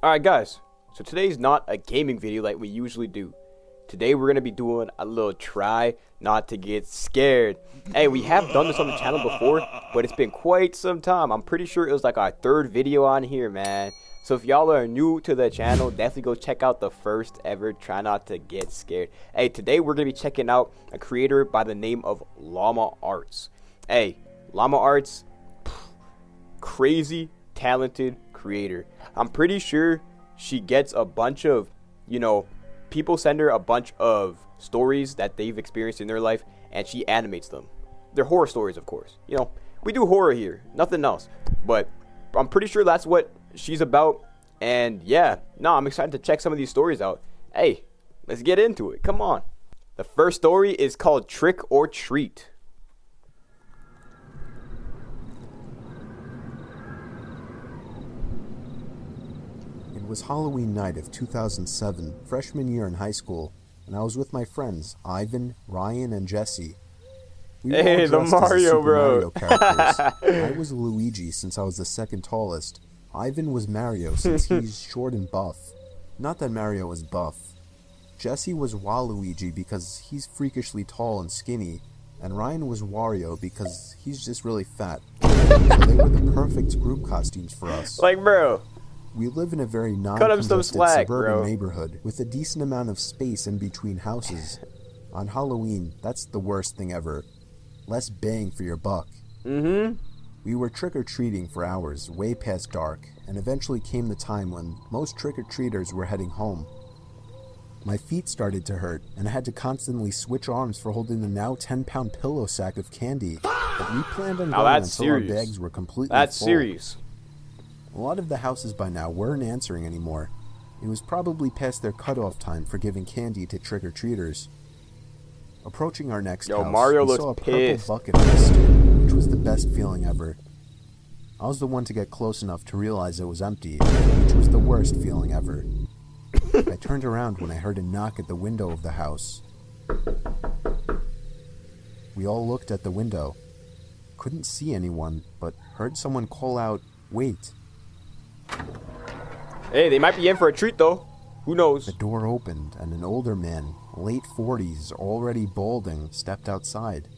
Alright guys, so today's not a gaming video like we usually do. Today we're going to be doing a little try not to get scared. Hey, we have done this on the channel before, but it's been quite some time. I'm pretty sure it was like our third video on here, man. So if y'all are new to the channel, definitely go check out the first ever try not to get scared. Hey, today we're going to be checking out a creator by the name of Llama Arts. Hey, Llama Arts, crazy talented creator. I'm pretty sure she gets a bunch of, people send her a bunch of stories that they've experienced in their life and she animates them. They're horror stories, of course. We do horror here, nothing else. But I'm pretty sure that's what she's about. And yeah, I'm excited to check some of these stories out. Hey, let's get into it. Come on. The first story is called Trick or Treat. It was Halloween night of 2007, freshman year in high school, and I was with my friends, Ivan, Ryan, and Jesse. We were Hey, all the dressed as Mario, Super bro. Mario characters. I was Luigi since I was the second tallest. Ivan was Mario since he's short and buff. Not that Mario is buff. Jesse was Waluigi because he's freakishly tall and skinny, and Ryan was Wario because he's just really fat. So they were the perfect group costumes for us. Like, bro. We live in a very Cut him some non-congested slack, suburban bro. neighborhood with a decent amount of space in between houses. On Halloween, that's the worst thing ever. Less bang for your buck. We were trick-or-treating for hours, way past dark, and eventually came the time when most trick-or-treaters were heading home. My feet started to hurt, and I had to constantly switch arms for holding the now 10-pound pillow sack of candy. But we planned on going that's until our serious. bags were completely That's full. serious. A lot of the houses by now weren't answering anymore. It was probably past their cutoff time for giving candy to trick-or-treaters. Approaching our next house, Mario we looks saw a pissed. purple bucket on the stoop, which was the best feeling ever. I was the one to get close enough to realize it was empty, which was the worst feeling ever. I turned around when I heard a knock at the window of the house. We all looked at the window. Couldn't see anyone, but heard someone call out, "Wait." Hey, they might be in for a treat, though. Who knows? The door opened, and an older man, late 40s, already balding, stepped outside.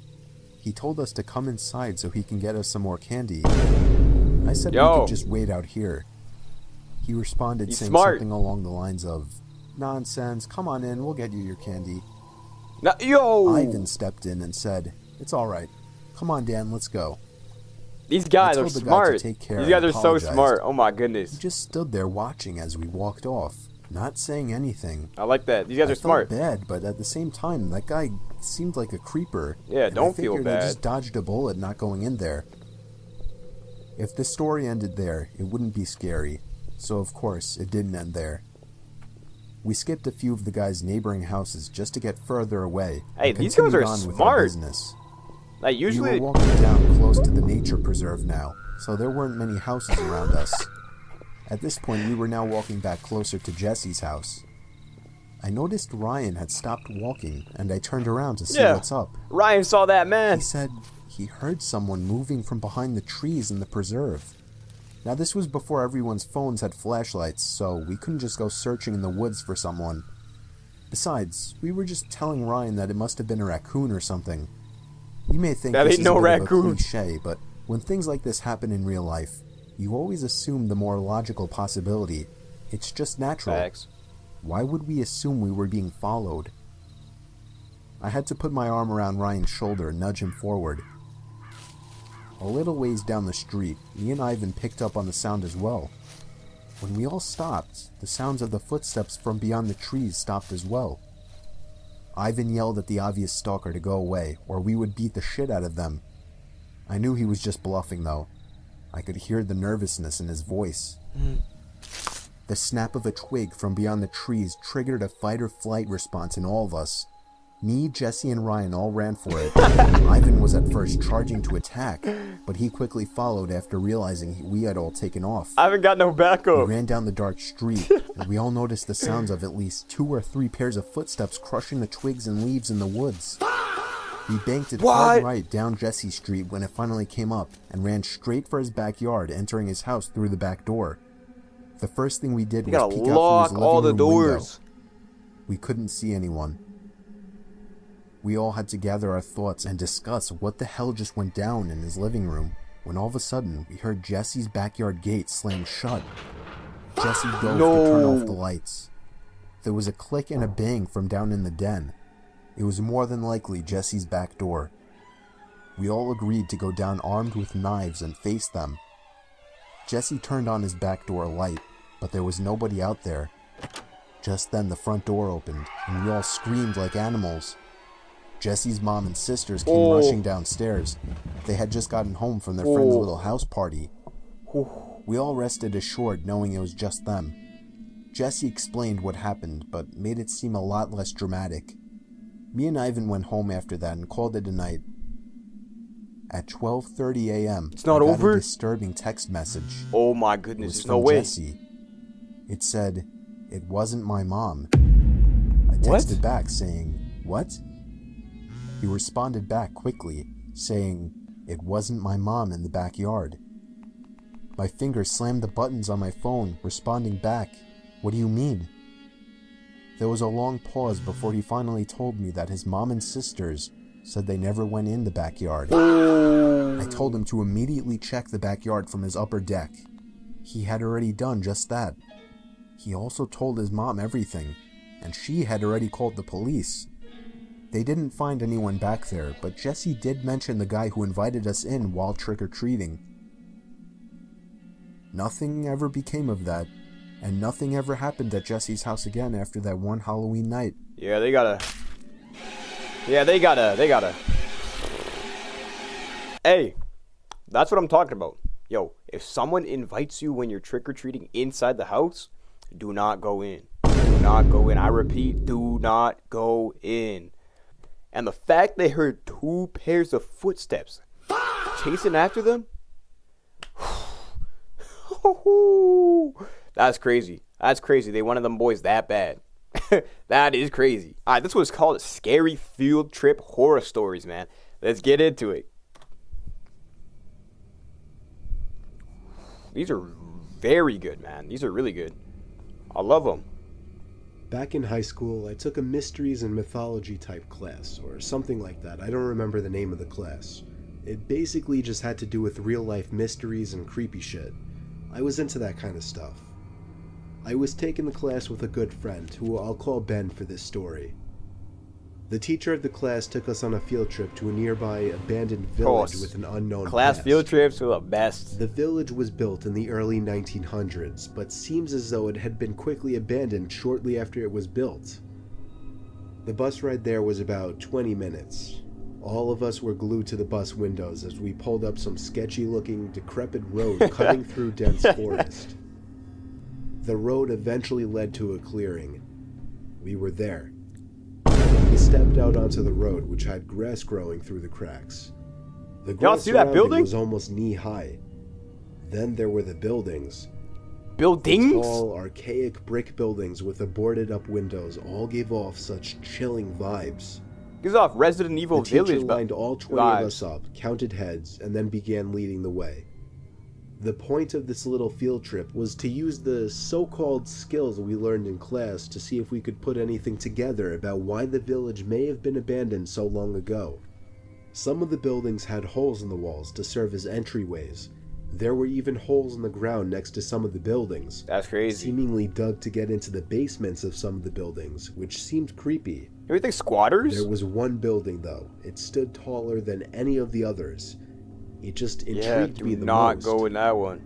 He told us to come inside so he can get us some more candy. I said we could just wait out here. He responded He's saying smart. something along the lines of, "Nonsense, come on in, we'll get you your candy." Yo! Ivan stepped in and said, "It's alright. Come on, Dan, let's go." These guys I are told the guy to smart. take care These and guys are so apologized. smart. Oh my He goodness. just stood there watching as we walked off, not saying anything. I like that. These guys I are smart. felt bad, but at the same time, that guy seemed like a creeper. Yeah, and don't I feel figured bad. I just dodged a bullet not going in there. If the story ended there, it wouldn't be scary. So of course, it didn't end there. We skipped a few of the guy's neighboring houses just to get further away. Hey, and these guys continued are on with our smart. business. Like, We usually, were walking down close to the nature preserve now, so there weren't many houses around us. At this point, we were now walking back closer to Jesse's house. I noticed Ryan had stopped walking, and I turned around to see what's up. Ryan saw that man. He said he heard someone moving from behind the trees in the preserve. Now, this was before everyone's phones had flashlights, so we couldn't just go searching in the woods for someone. Besides, we were just telling Ryan that it must have been a raccoon or something. You may think That this ain't is no a bit of a raccoon. cliche, but when things like this happen in real life, you always assume the more logical possibility. It's just natural. Facts. Why would we assume we were being followed? I had to put my arm around Ryan's shoulder and nudge him forward. A little ways down the street, me and Ivan picked up on the sound as well. When we all stopped, the sounds of the footsteps from beyond the trees stopped as well. Ivan yelled at the obvious stalker to go away, or we would beat the shit out of them. I knew he was just bluffing, though. I could hear the nervousness in his voice. The snap of a twig from beyond the trees triggered a fight-or-flight response in all of us. Me, Jesse, and Ryan all ran for it. Ivan was at first charging to attack, but he quickly followed after realizing we had all taken off. I haven't got no We backup. ran down the dark street, and we all noticed the sounds of at least 2 or 3 pairs of footsteps crushing the twigs and leaves in the woods. We banked it hard right down Jesse Street when it finally came up, and ran straight for his backyard, entering his house through the back door. The first thing we did You was gotta peek out through his lock living all the room window. doors. We couldn't see anyone. We all had to gather our thoughts and discuss what the hell just went down in his living room, when all of a sudden we heard Jesse's backyard gate slam shut. Jesse dove to turn off the lights. There was a click and a bang from down in the den. It was more than likely Jesse's back door. We all agreed to go down armed with knives and face them. Jesse turned on his back door light, but there was nobody out there. Just then the front door opened, and we all screamed like animals. Jesse's mom and sisters came rushing downstairs. They had just gotten home from their friend's little house party. We all rested assured knowing it was just them. Jesse explained what happened, but made it seem a lot less dramatic. Me and Ivan went home after that and called it a night. At 12:30 a.m., It's not I got over? a disturbing text message. Oh my It goodness, was there's from no way. Jesse. It said, "It wasn't my mom." I What? texted back saying, "What?" He responded back quickly, saying, "It wasn't my mom in the backyard." My fingers slammed the buttons on my phone, responding back, "What do you mean?" There was a long pause before he finally told me that his mom and sisters said they never went in the backyard. I told him to immediately check the backyard from his upper deck. He had already done just that. He also told his mom everything, and she had already called the police. They didn't find anyone back there, but Jesse did mention the guy who invited us in while trick-or-treating. Nothing ever became of that, and nothing ever happened at Jesse's house again after that one Halloween night. Yeah, they gotta. Hey, that's what I'm talking about. Yo, if someone invites you when you're trick-or-treating inside the house, do not go in. Do not go in. I repeat, do not go in. And the fact they heard 2 pairs of footsteps chasing after them, that's crazy. That's crazy. They wanted them boys that bad. That is crazy. All right, this was called Scary Field Trip Horror Stories, man. Let's get into it. These are very good, man. These are really good. I love them. Back in high school, I took a mysteries and mythology type class, or something like that. I don't remember the name of the class. It basically just had to do with real life mysteries and creepy shit. I was into that kind of stuff. I was taking the class with a good friend, who I'll call Ben for this story. The teacher of the class took us on a field trip to a nearby abandoned village with an unknown Class past. field trips are the best. The village was built in the early 1900s, but seems as though it had been quickly abandoned shortly after it was built. The bus ride there was about 20 minutes. All of us were glued to the bus windows as we pulled up some sketchy-looking, decrepit road cutting through dense forest. The road eventually led to a clearing. We were there. We stepped out onto the road, which had grass growing through the cracks. The Y'all grass see that surrounding building? was almost knee-high. Then there were the buildings. Buildings? Tall, archaic brick buildings with the boarded-up windows all gave off such chilling vibes. Gives off Resident Evil The teacher Village lined all 20 vibes. of us up, counted heads, and then began leading the way. The point of this little field trip was to use the so-called skills we learned in class to see if we could put anything together about why the village may have been abandoned so long ago. Some of the buildings had holes in the walls to serve as entryways. There were even holes in the ground next to some of the buildings, That's crazy. seemingly dug to get into the basements of some of the buildings, which seemed creepy. You think squatters? There was one building, though. It stood taller than any of the others. It just Yeah, intrigued me do the not most. go in that one.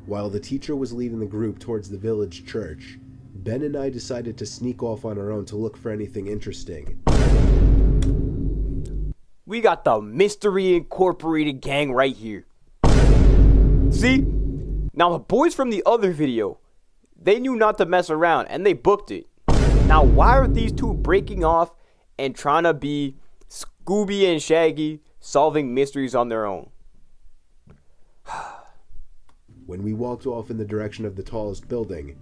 While the teacher was leading the group towards the village church, Ben and I decided to sneak off on our own to look for anything interesting. We got the Mystery Incorporated gang right here. See? Now the boys from the other video, they knew not to mess around and they booked it. Now why are these two breaking off and trying to be Scooby and Shaggy solving mysteries on their own? When we walked off in the direction of the tallest building,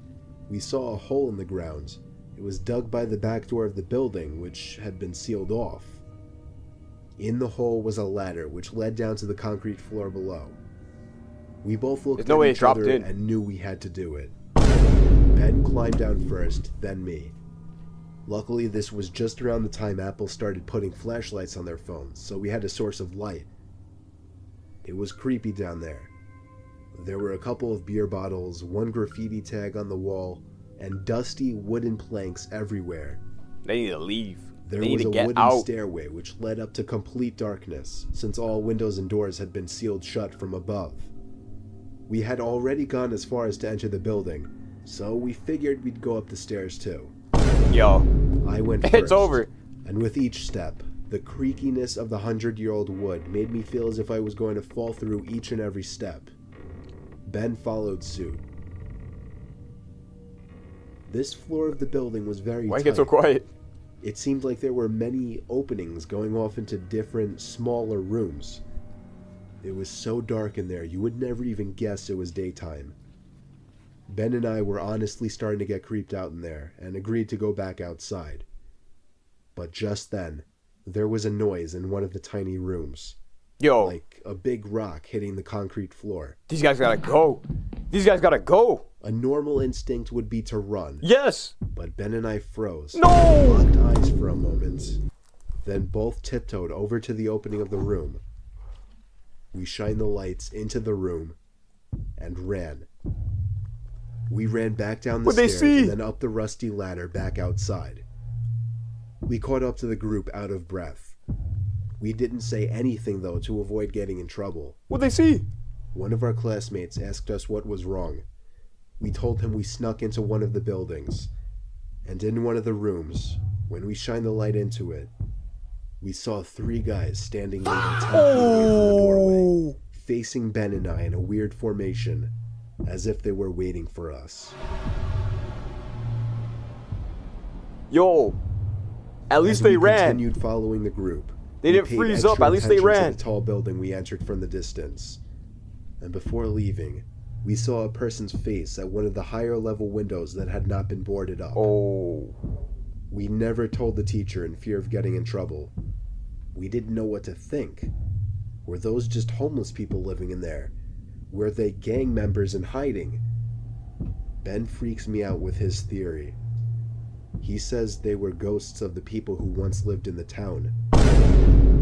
we saw a hole in the ground. It was dug by the back door of the building, which had been sealed off. In the hole was a ladder which led down to the concrete floor below. We both looked There's no way at it each dropped other in. and knew we had to do it. Ben climbed down first, then me. Luckily, this was just around the time Apple started putting flashlights on their phones, so we had a source of light. It was creepy down there. There were a couple of beer bottles, one graffiti tag on the wall, and dusty wooden planks everywhere. They need to leave. There They need was to a get wooden out. stairway which led up to complete darkness, since all windows and doors had been sealed shut from above. We had already gone as far as to enter the building, so we figured we'd go up the stairs too. Yo, I went first, it's over. and with each step, the creakiness of the 100-year-old wood made me feel as if I was going to fall through each and every step. Ben followed suit. This floor of the building was very Why tight. get so quiet? It seemed like there were many openings going off into different, smaller rooms. It was so dark in there, you would never even guess it was daytime. Ben and I were honestly starting to get creeped out in there, and agreed to go back outside. But just then, there was a noise in one of the tiny rooms. Yo, Like a big rock hitting the concrete floor. these guys gotta go. These guys gotta go. A normal instinct would be to run, Yes. but Ben and I froze. No. Locked eyes for a moment. Then both tiptoed over to the opening of the room. We shined the lights into the room and ran. We ran back down the What'd they stairs see? and then up the rusty ladder back outside. We caught up to the group out of breath. We didn't say anything though to avoid getting in trouble. What'd they see? One of our classmates asked us what was wrong. We told him we snuck into one of the buildings. And in one of the rooms, when we shined the light into it, we saw 3 guys standing maybe 10 feet away from the doorway, facing Ben and I in a weird formation, as if they were waiting for us. Yo, at least As they we ran. continued following the group. They we didn't paid freeze up, extra at least they attention ran. to the tall building we entered from the distance. And before leaving, we saw a person's face at one of the higher level windows that had not been boarded up. Oh. We never told the teacher in fear of getting in trouble. We didn't know what to think. Were those just homeless people living in there? Were they gang members in hiding? Ben freaks me out with his theory. He says they were ghosts of the people who once lived in the town.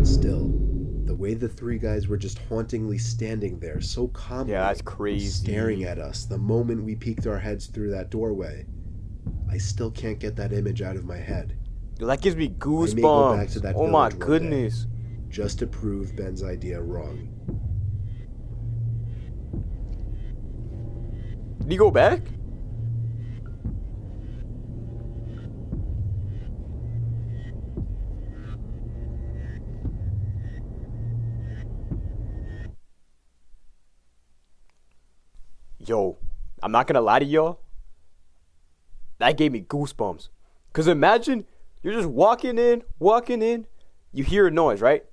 Still, the way the 3 guys were just hauntingly standing there so calmly, Yeah, that's crazy. staring at us the moment we peeked our heads through that doorway. I still can't get that image out of my head. Yo, that gives me I may go back to goosebumps. that Oh my village one day. goodness. Just to prove Ben's idea wrong. Did he go back? Yo, I'm not gonna lie to y'all. That gave me goosebumps. Cause imagine you're just walking in, you hear a noise, right?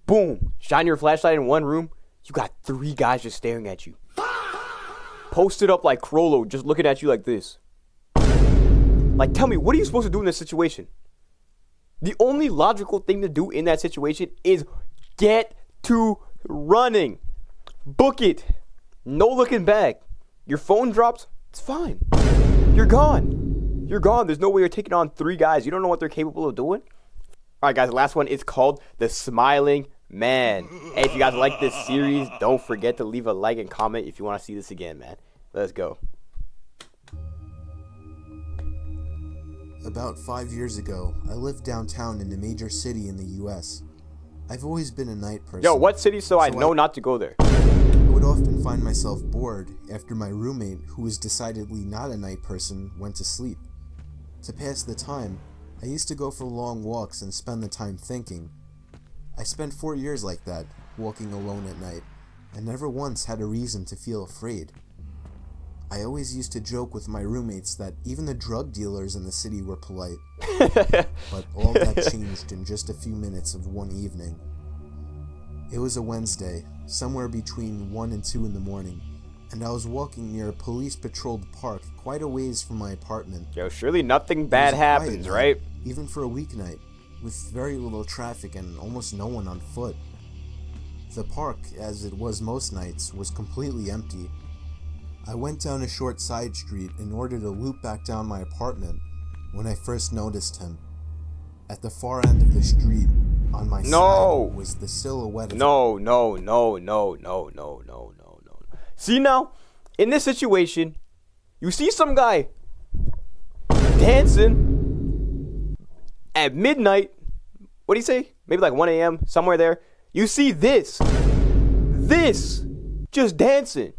Boom, shine your flashlight in one room, you got 3 guys just staring at you. Posted up like Crollo, just looking at you like this. Like, tell me, what are you supposed to do in this situation? The only logical thing to do in that situation is get to running. Book it. No looking back. Your phone drops, it's fine. You're gone. You're gone. There's no way you're taking on 3 guys. You don't know what they're capable of doing. All right, guys, the last one is called The Smiling Man. Hey, if you guys like this series, don't forget to leave a like and comment if you want to see this again, man. Let's go. About 5 years ago, I lived downtown in a major city in the US. I've always been a night person. Yo, what city so I So know not to go there? I would often find myself bored after my roommate, who was decidedly not a night person, went to sleep. To pass the time, I used to go for long walks and spend the time thinking. I spent 4 years like that, walking alone at night, and never once had a reason to feel afraid. I always used to joke with my roommates that even the drug dealers in the city were polite. But all that changed in just a few minutes of one evening. It was a Wednesday, somewhere between 1 and 2 in the morning, and I was walking near a police-patrolled park quite a ways from my apartment. Yo, surely nothing It was bad a quiet happens, night, right? Even for a weeknight, with very little traffic and almost no one on foot. The park, as it was most nights, was completely empty. I went down a short side street in order to loop back down my apartment when I first noticed him. At the far end of the street, on my side, was the silhouette of No. See now, in this situation, you see some guy dancing at midnight. What do you say? Maybe like 1 a.m., somewhere there. You see this just dancing.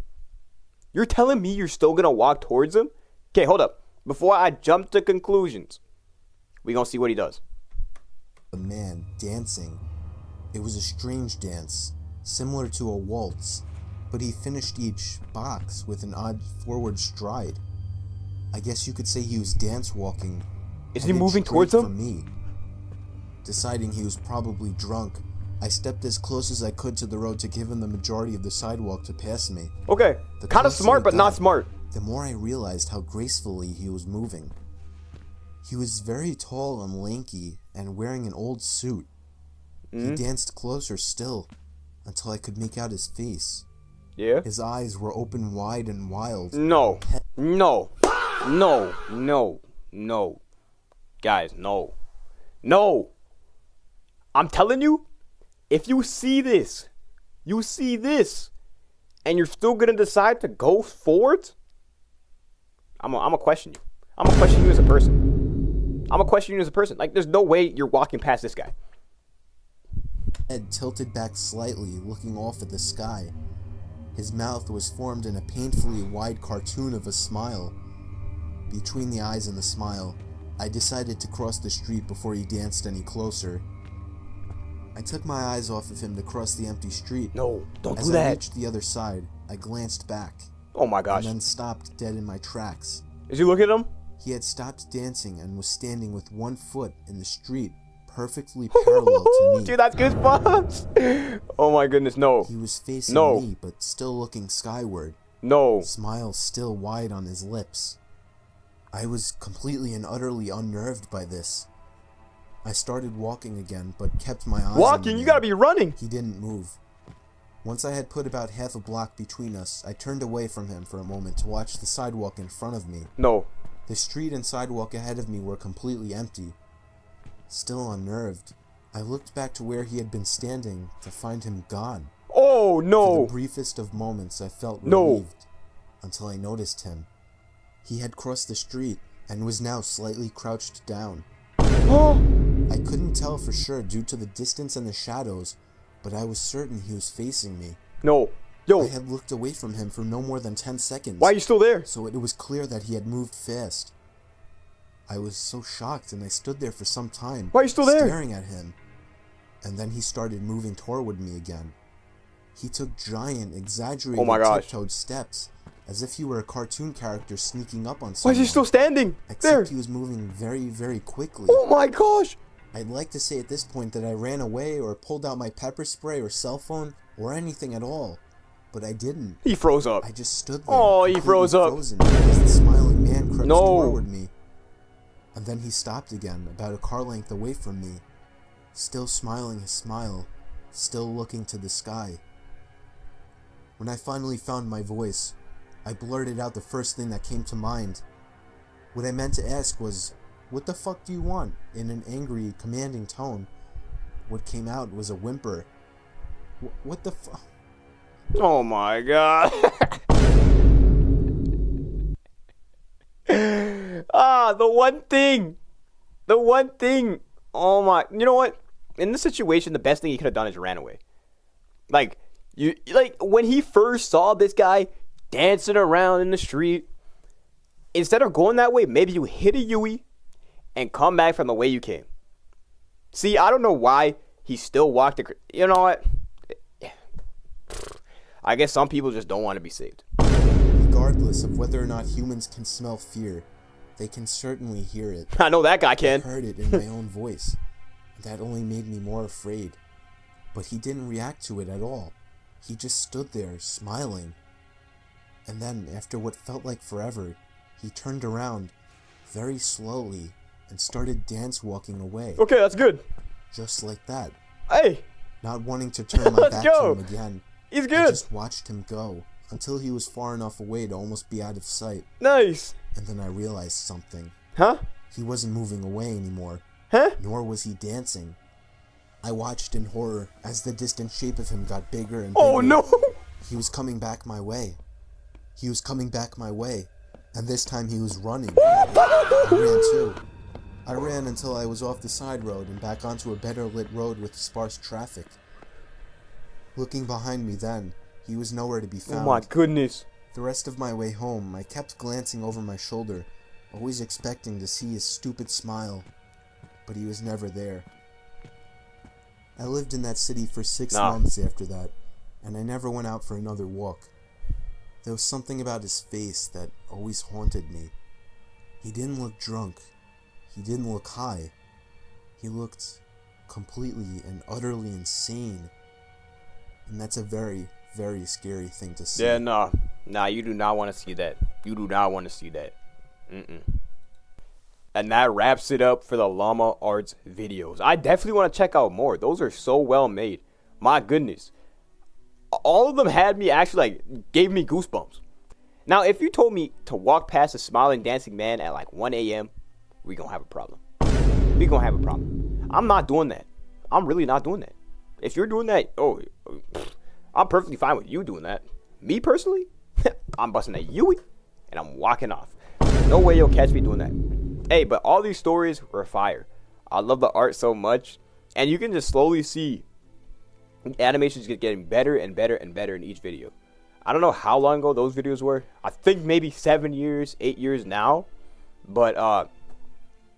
You're telling me you're still gonna walk towards him? Okay, hold up. Before I jump to conclusions, we gonna see what he does. a man dancing. It was a strange dance, similar to a waltz, but he finished each box with an odd forward stride. I guess you could say he was dance walking. Is he moving towards him? For me. Deciding he was probably drunk, I stepped as close as I could to the road to give him the majority of the sidewalk to pass me. Okay, kind of smart, but not smart. The more I realized how gracefully he was moving. He was very tall and lanky and wearing an old suit. He danced closer still until I could make out his face. Yeah? His eyes were open wide and wild. No. Guys, no. No. I'm telling you, if you see this, and you're still gonna decide to go forward, I'm gonna question you. I'm gonna question you as a person. Like, there's no way you're walking past this guy. Head tilted back slightly, looking off at the sky. His mouth was formed in a painfully wide cartoon of a smile. Between the eyes and the smile, I decided to cross the street before he danced any closer. I took my eyes off of him to cross the empty street. No, don't As do that. I reached the other side, I glanced back. Oh my gosh. And then stopped dead in my tracks. Is he looking at him? He had stopped dancing and was standing with one foot in the street, perfectly parallel to me. Dude, that's goosebumps. Oh my goodness, no. He was facing No. me, but still looking skyward. No. Smile still wide on his lips. I was completely and utterly unnerved by this. I started walking again, but kept my eyes on Walking? the You man. gotta be running. He didn't move. Once I had put about half a block between us, I turned away from him for a moment to watch the sidewalk in front of me. No. The street and sidewalk ahead of me were completely empty. Still unnerved, I looked back to where he had been standing to find him gone. Oh For no. the briefest of moments, I felt No. relieved, until I noticed him. He had crossed the street and was now slightly crouched down. Oh. I couldn't tell for sure due to the distance and the shadows, but I was certain he was facing me. No. Yo. I had looked away from him for no more than 10 seconds. Why are you still there? So it was clear that he had moved fast. I was so shocked and I stood there for some time. Why are you still there? Staring at him. And then he started moving toward me again. He took giant, exaggerated Oh my gosh. tiptoed steps, as if he were a cartoon character sneaking up on Why someone. is he still standing? Except There. he was moving very, very quickly. Oh my gosh. I'd like to say at this point that I ran away or pulled out my pepper spray or cell phone or anything at all, but I didn't. He froze up. I just stood there. Oh, he completely froze up. Frozen as the smiling man crept No. toward me. And then he stopped again, about a car length away from me, still smiling his smile, still looking to the sky. When I finally found my voice, I blurted out the first thing that came to mind. What I meant to ask was, "What the fuck do you want?" in an angry, commanding tone. What came out was a whimper. What the fuck? Oh my god. The one thing. Oh my. You know what? In this situation, the best thing he could have done is ran away. Like when he first saw this guy dancing around in the street, instead of going that way, maybe you hit a Yui and come back from the way you came. See, I don't know why he still walked. You know what? I guess some people just don't want to be saved. Regardless of whether or not humans can smell fear, they can certainly hear it. I know that guy can. I heard it in my own voice. That only made me more afraid. But he didn't react to it at all. He just stood there, smiling. And then, after what felt like forever, he turned around, very slowly, and started dance walking away. Okay, that's good. Just like that. Hey, Not wanting to turn my Let's back go. to him again, He's I good. just watched him go until he was far enough away to almost be out of sight. Nice. And then I realized something. Huh? He wasn't moving away anymore, Huh? nor was he dancing. I watched in horror as the distant shape of him got bigger and bigger. Oh no. He was coming back my way. He was coming back my way. And this time he was running. I ran too. I ran until I was off the side road and back onto a better lit road with sparse traffic. Looking behind me then, he was nowhere to be Oh found. my goodness. The rest of my way home, I kept glancing over my shoulder, always expecting to see his stupid smile. But he was never there. I lived in that city for 6 months after that, and I never went out for another walk. There was something about his face that always haunted me. He didn't look drunk. He didn't look high. He looked completely and utterly insane. And that's a very, very scary thing to see. Yeah, nah. Nah, you do not want to see that. You do not want to see that. And that wraps it up for the Llama Arts videos. I definitely want to check out more. Those are so well made. My goodness. All of them had me actually, gave me goosebumps. Now, if you told me to walk past a smiling, dancing man at 1 a.m., we gonna have a problem. We gonna have a problem. I'm not doing that. I'm really not doing that. If you're doing that, I'm perfectly fine with you doing that. Me personally, I'm busting a Yui and I'm walking off. No way you'll catch me doing that. Hey, but all these stories were fire. I love the art so much, and you can just slowly see animations getting better and better and better in each video. I don't know how long ago those videos were. I think maybe 7 years, 8 years now. But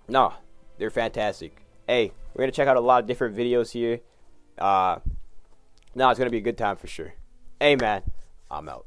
no, they're fantastic. Hey, we're gonna check out a lot of different videos here. No, it's gonna be a good time for sure. Hey man, I'm out.